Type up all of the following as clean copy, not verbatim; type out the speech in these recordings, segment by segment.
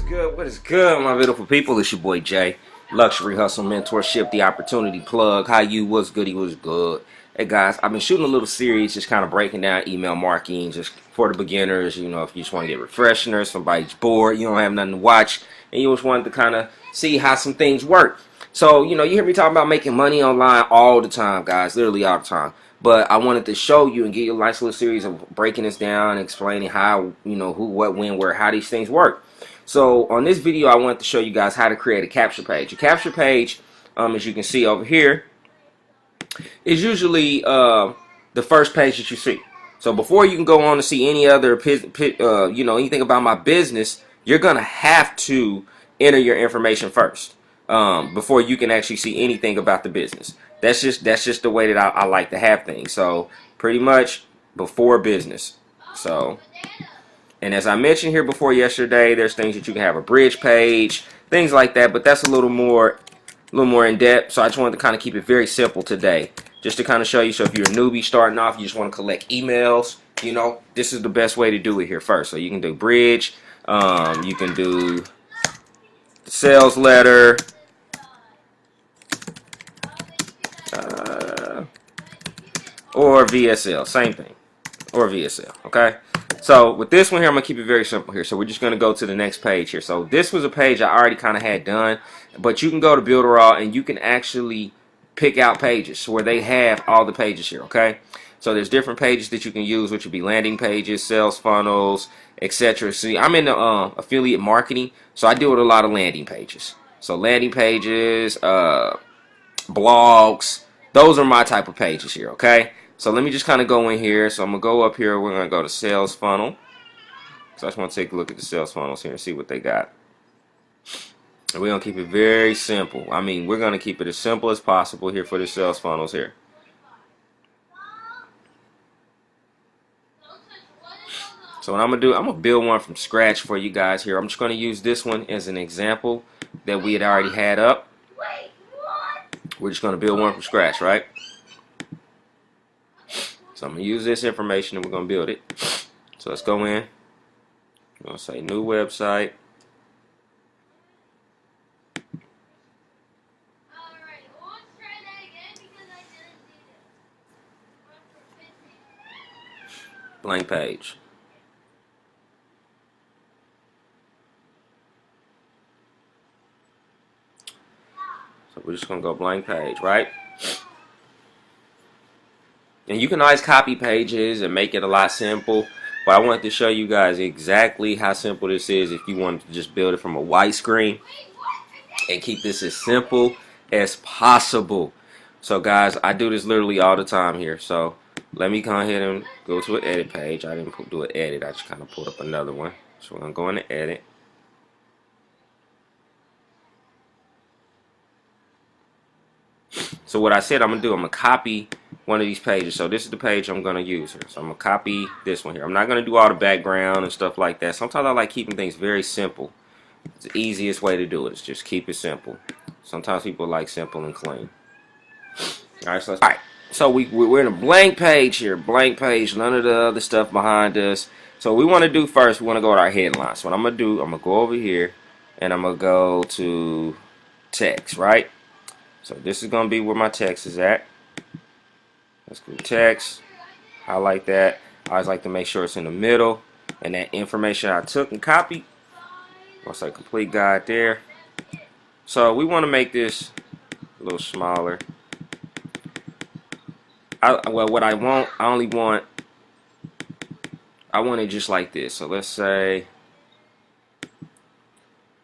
good? What is good, my beautiful people? It's your boy Jay. Luxury Hustle Mentorship, the opportunity plug. How you? What's goody? What's good? Hey guys, I've been shooting a little series just kind of breaking down email marketing just for the beginners. You know, if you just want to get refreshing, somebody's bored, you don't have nothing to watch, and you just wanted to kind of see how some things work. So, you know, you hear me talking about making money online all the time, guys, literally all the time. But I wanted to show you and give you a nice little series of breaking this down, explaining how, you know, who, what, when, where, how these things work. So on this video, I wanted to show you guys how to create a capture page. A capture page, as you can see over here, is usually the first page that you see. So before you can go on to see any other, you know, anything about my business, you're gonna have to enter your information first before you can actually see anything about the business. That's just the way that I like to have things. So pretty much before business. So. And as I mentioned here before yesterday, there's things that you can have a bridge page, things like that, but that's a little more in depth. So I just wanted to kind of keep it very simple today, just to kind of show you. So if you're a newbie starting off, you just want to collect emails, you know, this is the best way to do it here first. So you can do bridge, you can do the sales letter, or VSL, same thing, or VSL, okay? So with this one here, I'm going to keep it very simple here. So we're just going to go to the next page here. So this was a page I already kind of had done, but you can go to Builderall and you can actually pick out pages where they have all the pages here, okay? So there's different pages that you can use, which would be landing pages, sales funnels, etc. See, I'm in the affiliate marketing, so I deal with a lot of landing pages. So landing pages, blogs, those are my type of pages here, okay? So let me just kind of go in here. So I'm going to go up here. We're going to go to sales funnel. So I just want to take a look at the sales funnels here and see what they got. And we're going to keep it very simple. I mean, we're going to keep it as simple as possible here for the sales funnels here. So what I'm going to do, I'm going to build one from scratch for you guys here. I'm just going to use this one as an example that we had already had up. We're just going to build one from scratch, right? So I'm going to use this information and we're going to build it. So let's go in. I'm going to say new website. Blank page. So we're just going to go blank page, right? And you can always copy pages and make it a lot simple. But I wanted to show you guys exactly how simple this is if you want to just build it from a white screen and keep this as simple as possible. So guys, I do this literally all the time here. So let me go ahead and go to an edit page. I didn't do an edit. I just kind of pulled up another one. So we're going to go into edit. So what I said I'm going to do, I'm going to copy one of these pages. So this is the page I'm going to use here. So I'm going to copy this one here. I'm not going to do all the background and stuff like that. Sometimes I like keeping things very simple. It's the easiest way to do it. Is just keep it simple. Sometimes people like simple and clean. Alright, so we're in a blank page here. Blank page. None of the other stuff behind us. So what we want to do first, we want to go to our headline. So what I'm going to do, I'm going to go over here and I'm going to go to text, right? So this is going to be where my text is at. Let's go to text. Highlight that. I always like to make sure it's in the middle. And that information I took and copied. I'll say complete guide there. So we want to make this a little smaller. Well, what I want, I want it just like this. So let's say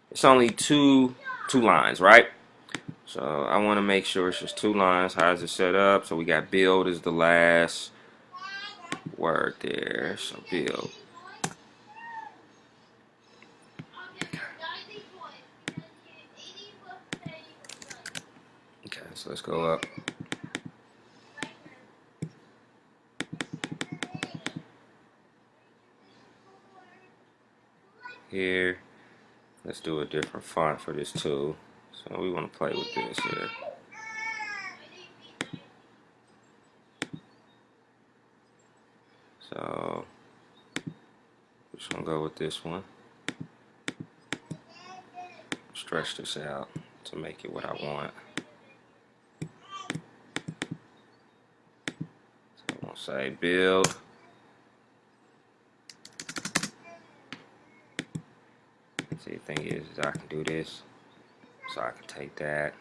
it's only two lines, right? So I want to make sure it's just 2 lines. How is it set up? So we got build is the last word there. So build. Okay, so let's go up. Here. Let's do a different font for this too. So we want to play with this here. So we're just gonna go with this one. stretch this out to make it what I want. So I'm gonna say build. See, the thing is I can do this, so I can take that.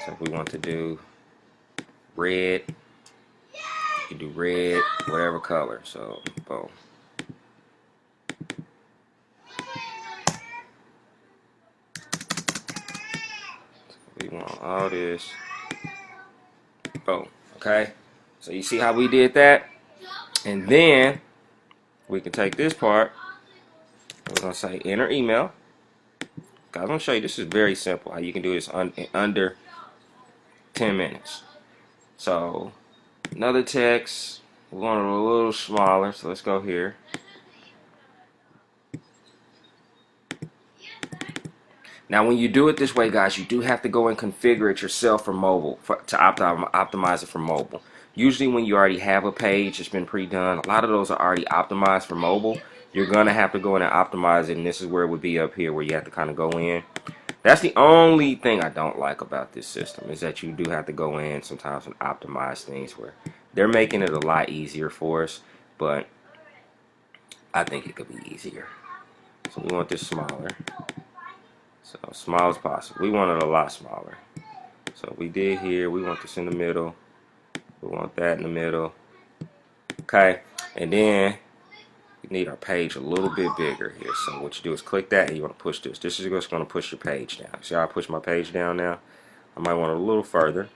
So if we want to do red, you can do red, whatever color. So boom. We want all this. Boom. Okay. So you see how we did that? And then we can take this part. We're gonna say enter email. Guys, I'm gonna show you. This is very simple. How you can do this in under 10 minutes. So another text. We want it a little smaller. So let's go here. Now, when you do it this way, guys, you do have to go and configure it yourself for mobile to optimize it for mobile. Usually, when you already have a page that's been pre-done, a lot of those are already optimized for mobile. You're gonna have to go in and optimize it, and this is where it would be up here, where you have to kind of go in. That's the only thing I don't like about this system, is that you do have to go in sometimes and optimize things, where they're making it a lot easier for us, but I think it could be easier. So we want this smaller. So small as possible. We want it a lot smaller. So we did here. We want this in the middle. We want that in the middle. Okay. And then we need our page a little bit bigger here. So what you do is click that and you want to push this. This is just going to push your page down. See how I push my page down now? I might want it a little further.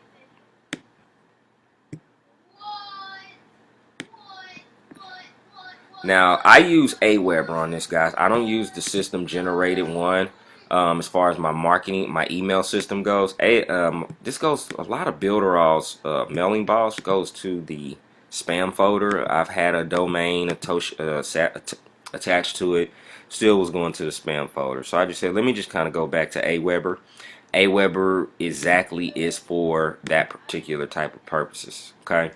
Now, I use Aweber on this, guys. I don't use the system generated one. As far as my marketing, my email system goes, this goes, a lot of Builderall's mailing boss goes to the spam folder. I've had a domain attached to it, still was going to the spam folder. So I just said, let me just kind of go back to Aweber. Aweber exactly is for that particular type of purposes. Okay.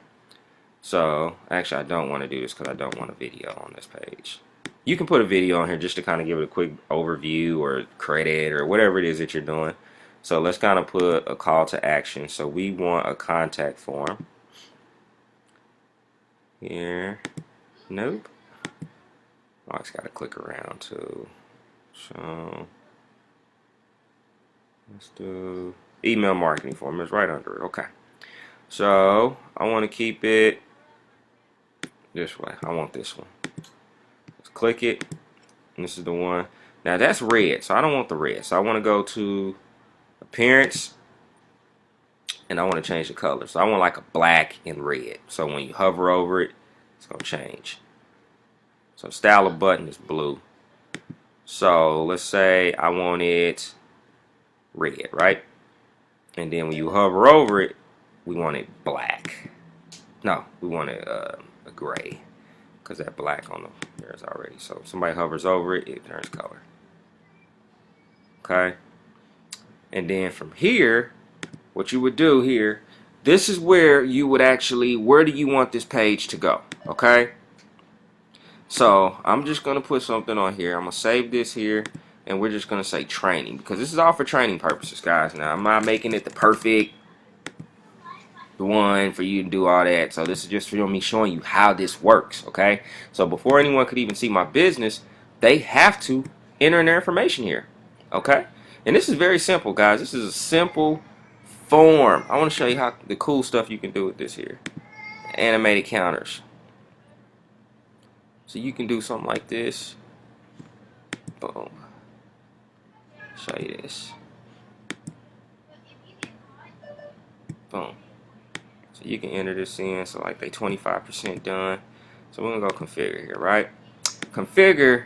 So actually, I don't want to do this because I don't want a video on this page. You can put a video on here just to kind of give it a quick overview or credit or whatever it is that you're doing. So let's kind of put a call to action. So we want a contact form. Here. Nope. Oh, I just got to click around too. So let's do email marketing form. It's right under it. Okay. So I want to keep it this way. I want this one. Click it, and this is the one. Now that's red, so I don't want the red. So I want to go to appearance, and I want to change the color. So I want like a black and red. So when you hover over it, it's gonna change. So style of button is blue. So let's say I want it red, right? And then when you hover over it, we want it black. No, we want it a gray, because that black on there is already. So if somebody hovers over it, it turns color. Okay. And then from here, what you would do here, this is where you would actually, where do you want this page to go? Okay. So I'm just going to put something on here. I'm going to save this here, and we're just going to say training, because this is all for training purposes, guys. Now, I'm not making it the perfect one for you to do all that. So this is just for me showing you how this works. Okay. So before anyone could even see my business, they have to enter in their information here. Okay. And this is very simple, guys. This is a simple form. I want to show you how the cool stuff you can do with this here. Animated counters. So you can do something like this. Boom. Show you this. Boom. So you can enter this in. So like they 25% done. So we're gonna go configure here, right? Configure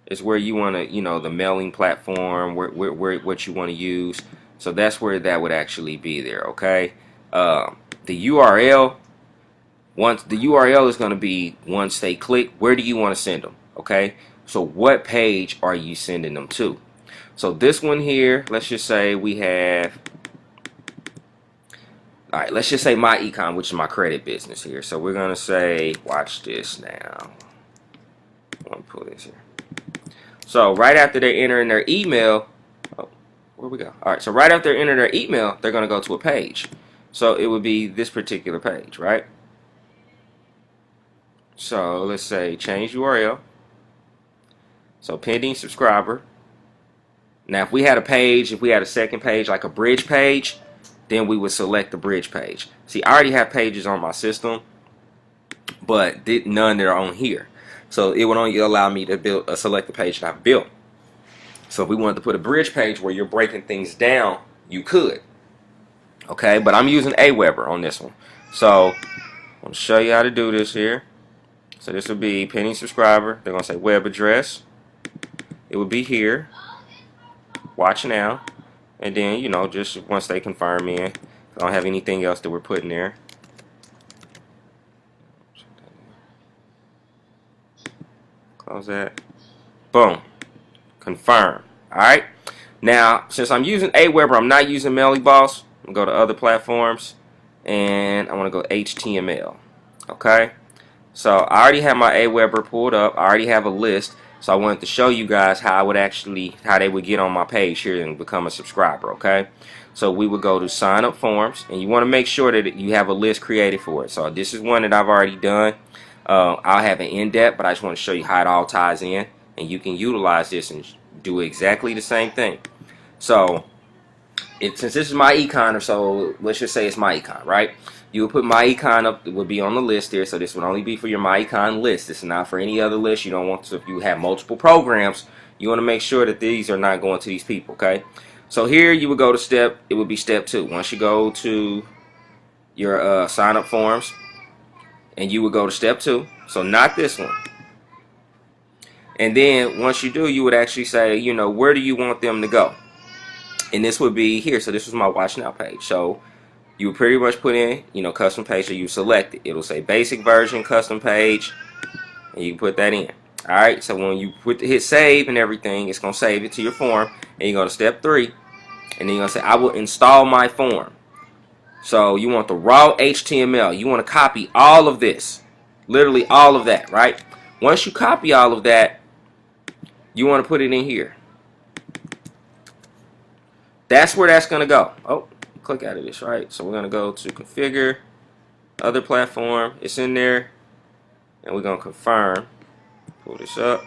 is where you want to, you know, the mailing platform, where what you want to use. So that's where that would actually be there. Okay. The URL. Once the URL is going to be, once they click, where do you want to send them? Okay. So what page are you sending them to? So this one here, let's just say we have. All right, let's just say my econ, which is my credit business here. So we're gonna say, watch this now. I want to pull this here. So right after they're entering their email, oh, where we go? All right, so right after they enter their email, they're going to go to a page. So it would be this particular page, right? So let's say change URL. So pending subscriber. Now if we had a page, if we had a second page, like a bridge page, then we would select the bridge page. See, I already have pages on my system, but none that are on here. So it would only allow me to select the page that I've built. So if we wanted to put a bridge page where you're breaking things down, you could. Okay, but I'm using Aweber on this one. So I'm going to show you how to do this here. So this will be pending subscriber. They're going to say web address. It would be here. Watch now. And then, you know, just once they confirm in, I don't have anything else that we're putting there. Close that. Boom. Confirm. Alright. Now, since I'm using Aweber, I'm not using MailyBoss. I'm going to go to other platforms. And I want to go HTML. Okay. So I already have my Aweber pulled up. I already have a list. So I wanted to show you guys how they would get on my page here and become a subscriber, okay? So we would go to sign up forms, and you want to make sure that you have a list created for it. So this is one that I've already done. I'll have an in-depth, but I just want to show you how it all ties in, and you can utilize this and do exactly the same thing. So since this is my econ, so let's just say it's my econ, right? You would put my econ up, it would be on the list here, so this would only be for your my econ list. This is not for any other list. You don't want to, if you have multiple programs, you want to make sure that these are not going to these people, okay? So here you would go to it would be step 2. Once you go to your sign up forms, and you would go to step 2, so not this one. And then once you do, you would actually say, you know, where do you want them to go? And this would be here. So this was my watch now page. So you would pretty much put in, you know, custom page, so you select it. It'll say basic version, custom page, and you can put that in. Alright, so when you hit save and everything, it's going to save it to your form. And you go to step 3, and then you're going to say, I will install my form. So you want the raw HTML. You want to copy all of this. Literally all of that, right? Once you copy all of that, you want to put it in here. That's where that's going to go. Oh, click out of this, right? So we're going to go to configure, other platform. It's in there. And we're going to confirm. Pull this up.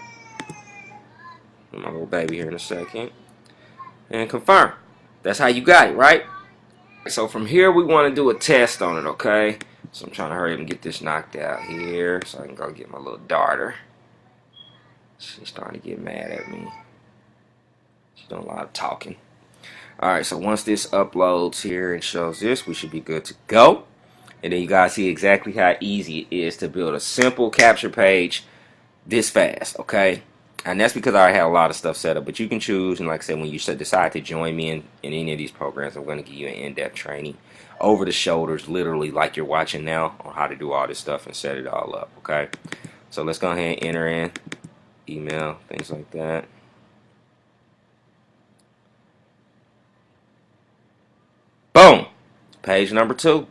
My little baby here in a second. And confirm. That's how you got it, right? So from here, we want to do a test on it, okay? So I'm trying to hurry up and get this knocked out here so I can go get my little daughter. She's starting to get mad at me. She's doing a lot of talking. Alright, so once this uploads here and shows this, we should be good to go. And then you guys see exactly how easy it is to build a simple capture page this fast, okay? And that's because I already have a lot of stuff set up. But you can choose, and like I said, when you decide to join me in any of these programs, I'm going to give you an in-depth training over the shoulders, literally like you're watching now, on how to do all this stuff and set it all up, okay? So let's go ahead and enter in email, things like that. Boom! Page number 2.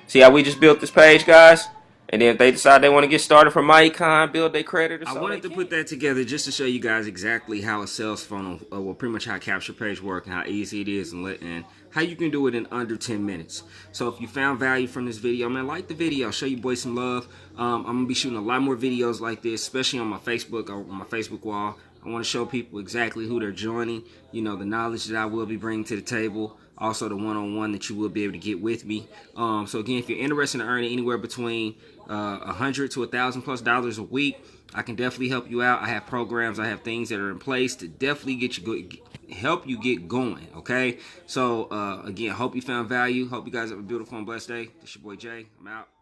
See how we just built this page, guys? And then if they decide they want to get started from MyEcon, build their credit or something. I wanted to put that together just to show you guys exactly how a sales funnel, well, pretty much how a capture page works and how easy it is and how you can do it in under 10 minutes. So if you found value from this video, man, like the video. Show you boys some love. I'm going to be shooting a lot more videos like this, especially on my Facebook wall. I want to show people exactly who they're joining, you know, the knowledge that I will be bringing to the table, also the one-on-one that you will be able to get with me. So again, if you're interested in earning anywhere between $100 to $1,000+ a week, I can definitely help you out. I have programs, I have things that are in place to definitely get you help you get going. Okay, so again, hope you found value. Hope you guys have a beautiful and blessed day. This your boy Jay. I'm out.